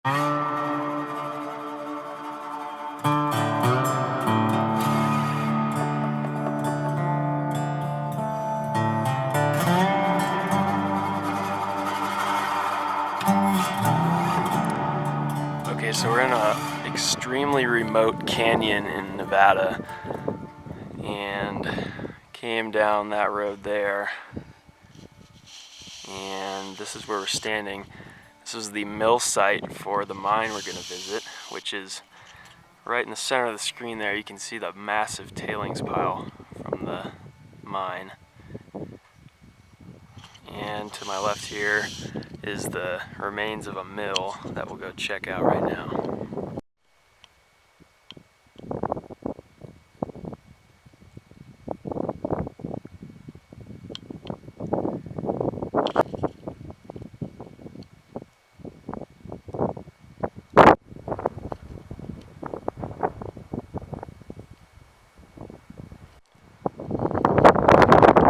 Okay, so we're in a extremely remote canyon in Nevada, and came down that road there, and this is where we're standing. This is the mill site for the mine we're going to visit, which is right in the center of the screen there. You can see the massive tailings pile from the mine. And to my left here is the remains of a mill that we'll go check out right now.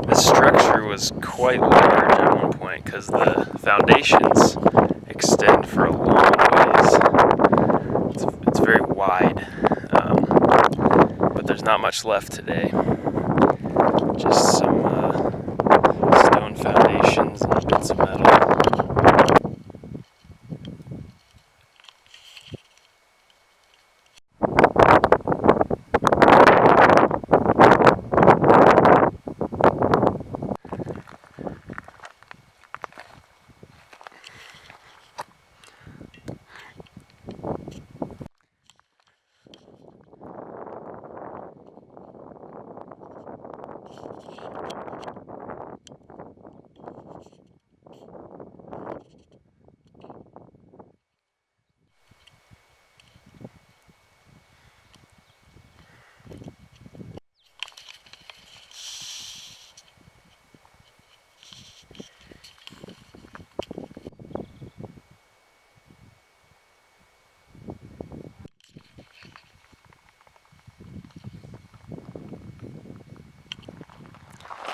This structure was quite large at one point because the foundations extend for a long ways. It's very wide, but there's not much left today. Just some stone foundations and bits of metal.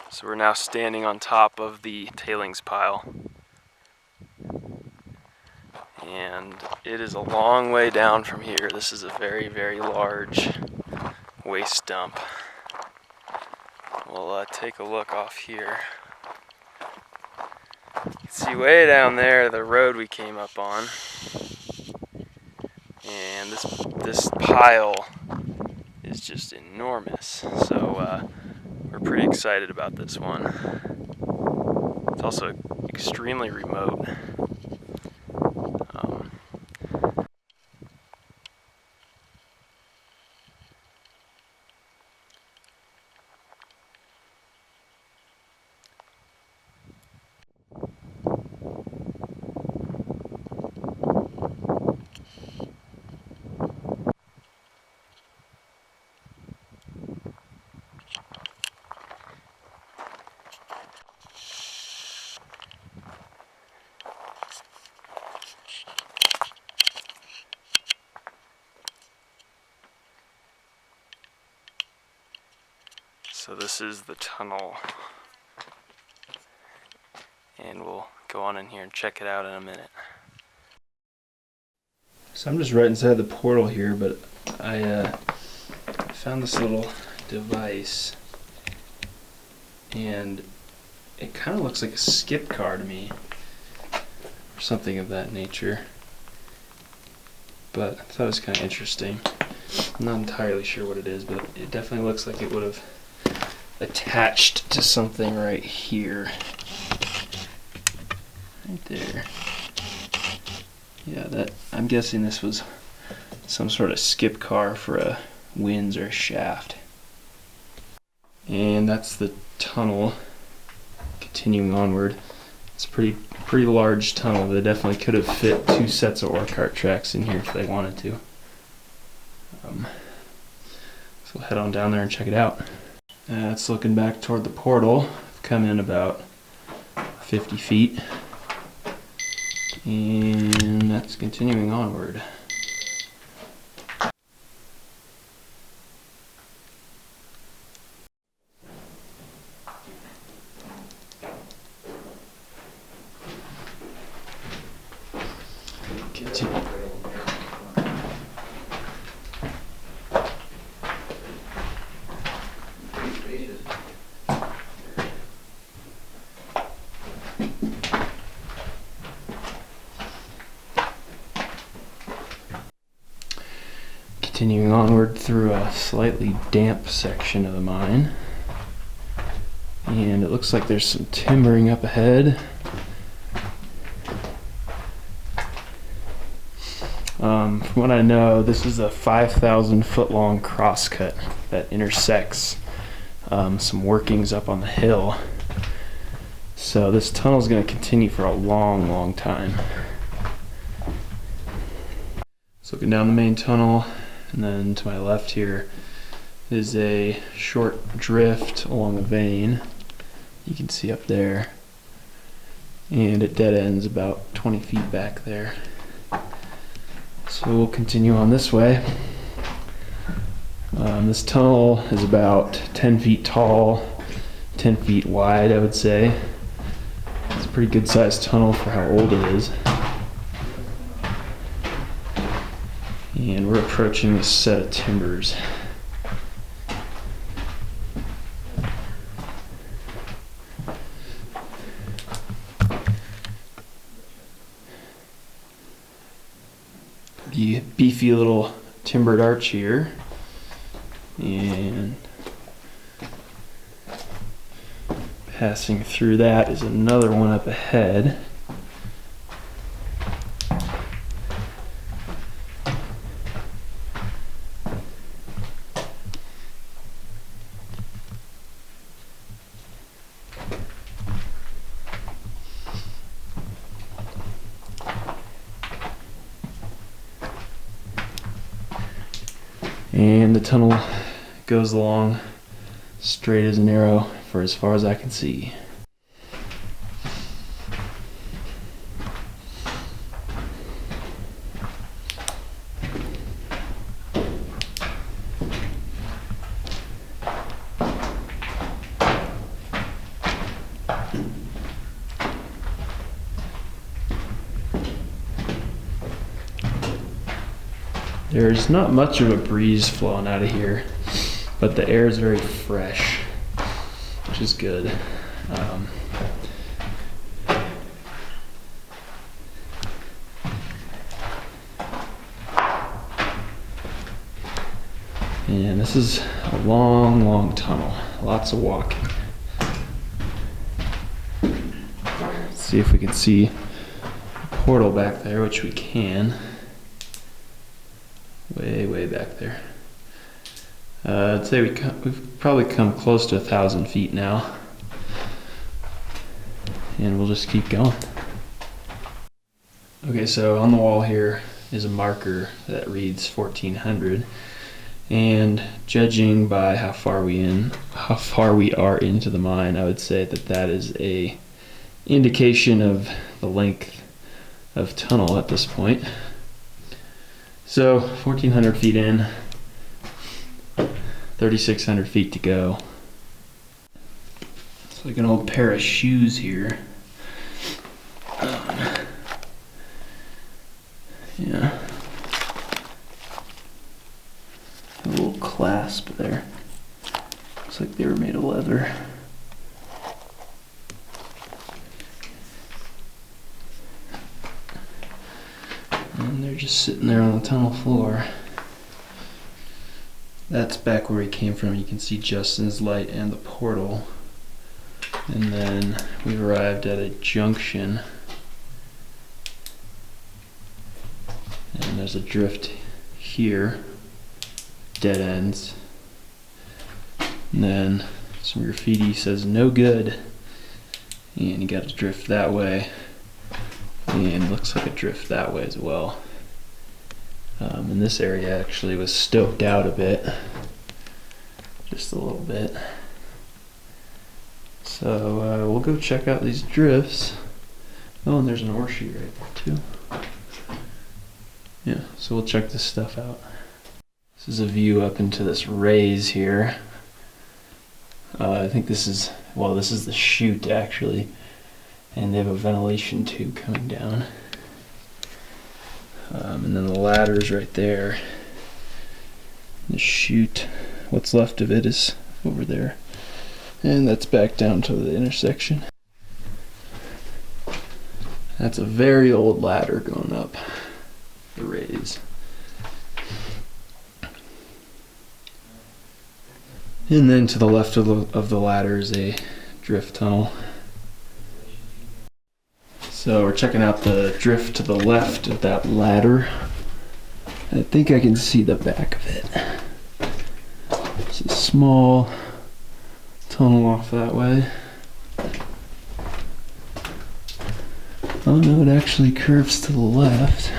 So we're now standing on top of the tailings pile, and it is a long way down from here. This is a very, very large waste dump. We'll take a look off here. You can see way down there the road we came up on, and this pile is just enormous. So we're pretty excited about this one. It's also extremely remote. So this is the tunnel, and we'll go on in here and check it out in a minute. So I'm just right inside the portal here, but I found this little device, and it kind of looks like a skip car to me, or something of that nature. But I thought it was kind of interesting. I'm not entirely sure what it is, but it definitely looks like it would have attached to something right here. Right there. Yeah, I'm guessing this was some sort of skip car for a winds or a shaft. And that's the tunnel continuing onward. It's a pretty large tunnel. They definitely could have fit 2 sets of ore cart tracks in here if they wanted to. So we'll head on down there and check it out. It's looking back toward the portal. I've come in about 50 feet. And that's continuing onward. Continuing onward through a slightly damp section of the mine. And it looks like there's some timbering up ahead. From what I know, this is a 5,000 foot long crosscut that intersects some workings up on the hill. So this tunnel is going to continue for a long, long time. So looking down the main tunnel, and then to my left here is a short drift along the vein. You can see up there. And it dead ends about 20 feet back there. So we'll continue on this way. This tunnel is about 10 feet tall, 10 feet wide, I would say. It's a pretty good sized tunnel for how old it is. And we're approaching this set of timbers. Pretty beefy little timbered arch here. And passing through that is another one up ahead. And the tunnel goes along straight as an arrow for as far as I can see. There's not much of a breeze flowing out of here, but the air is very fresh, which is good. And this is a long, long tunnel, lots of walking. Let's see if we can see a portal back there, which we can. Way back there. I'd say we've probably come close to 1,000 feet now. And we'll just keep going. Okay, so on the wall here is a marker that reads 1400. And judging by how far we are into the mine, I would say that that is a indication of the length of tunnel at this point. So 1,400 feet in, 3,600 feet to go. It's like an old pair of shoes here. Yeah. A little clasp there. Looks like they were made of leather. And they're just sitting there on the tunnel floor. That's back where we came from. You can see Justin's light and the portal. And then we've arrived at a junction. And there's a drift here. Dead ends. And then some graffiti says no good. And you got to drift that way. And looks like a drift that way as well. And this area actually was stoked out a bit, just a little bit. So we'll go check out these drifts. Oh, and there's an ore chute right there too. Yeah, so we'll check this stuff out. This is a view up into this raise here. I think this is the chute actually. And they have a ventilation tube coming down. And then the ladder's right there. The chute, what's left of it is over there. And that's back down to the intersection. That's a very old ladder going up the raise. And then to the left of the ladder is a drift tunnel. So we're checking out the drift to the left of that ladder. I think I can see the back of it. It's a small tunnel off that way. Oh no, it actually curves to the left.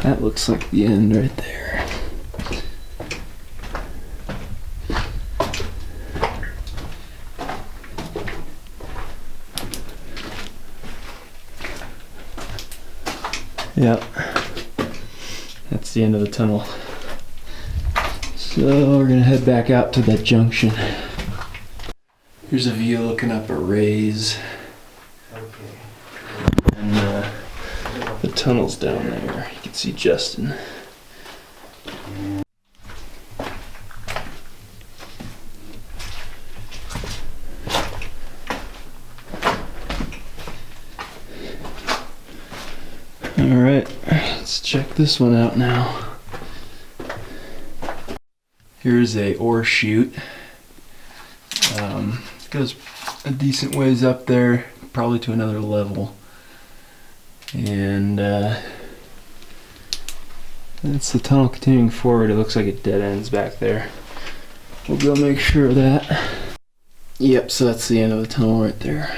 That looks like the end right there. Yep, that's the end of the tunnel. So we're gonna head back out to that junction. Here's a view looking up a raise. And the tunnel's down there. You can see Justin. Alright, let's check this one out now. Here's a ore chute. Goes a decent ways up there, probably to another level. And that's the tunnel continuing forward. It looks like it dead ends back there. We'll go make sure of that. Yep, so that's the end of the tunnel right there.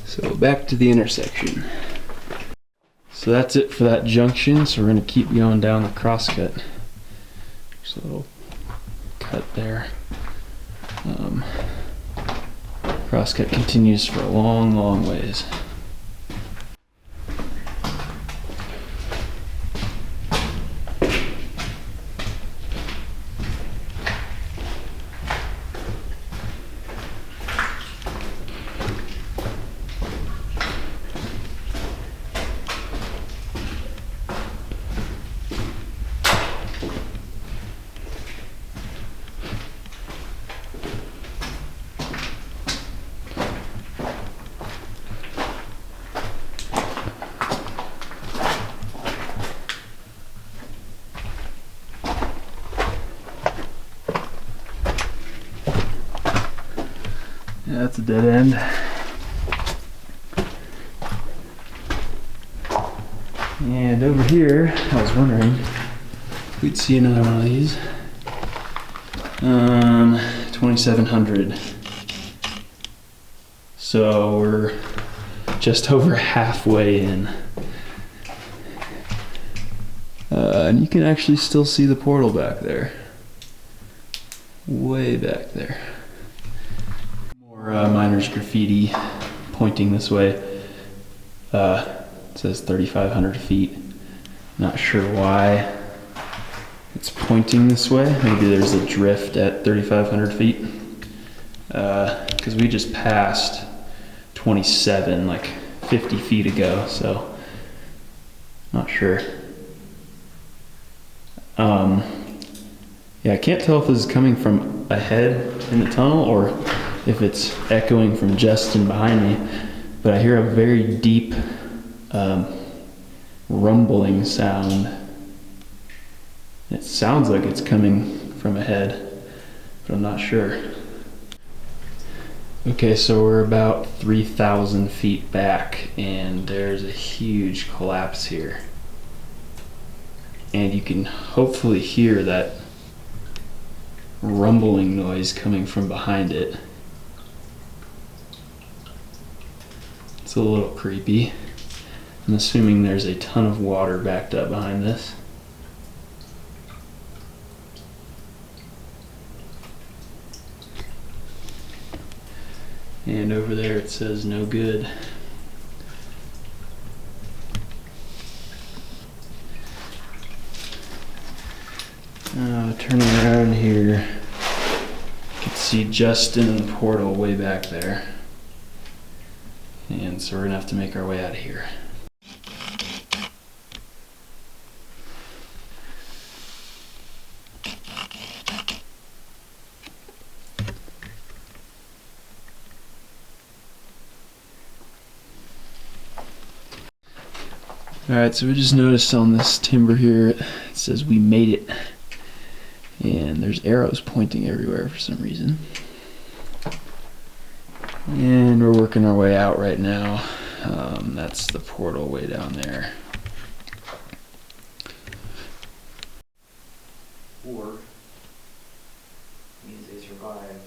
So back to the intersection. So that's it for that junction. So we're gonna keep going down the crosscut. There's a little cut there. Crosscut continues for a long, long ways. Yeah, that's a dead end. And over here, I was wondering if we'd see another one of these. 2,700. So we're just over halfway in. And you can actually still see the portal back there. Way back there. Miners graffiti pointing this way. It says 3,500 feet. Not sure why it's pointing this way. Maybe there's a drift at 3,500 feet. Because we just passed 27 like 50 feet ago, so not sure. Yeah, I can't tell if this is coming from ahead in the tunnel or if it's echoing from Justin behind me, but I hear a very deep rumbling sound. It sounds like it's coming from ahead, but I'm not sure. Okay, so we're about 3,000 feet back and there's a huge collapse here. And you can hopefully hear that rumbling noise coming from behind it. It's a little creepy. I'm assuming there's a ton of water backed up behind this. And over there it says no good. Turning around here, you can see Justin in the portal way back there. And so we're gonna have to make our way out of here. Alright, so we just noticed on this timber here, it says we made it. And there's arrows pointing everywhere for some reason. And we're working our way out right now. That's the portal way down there. Or means they survived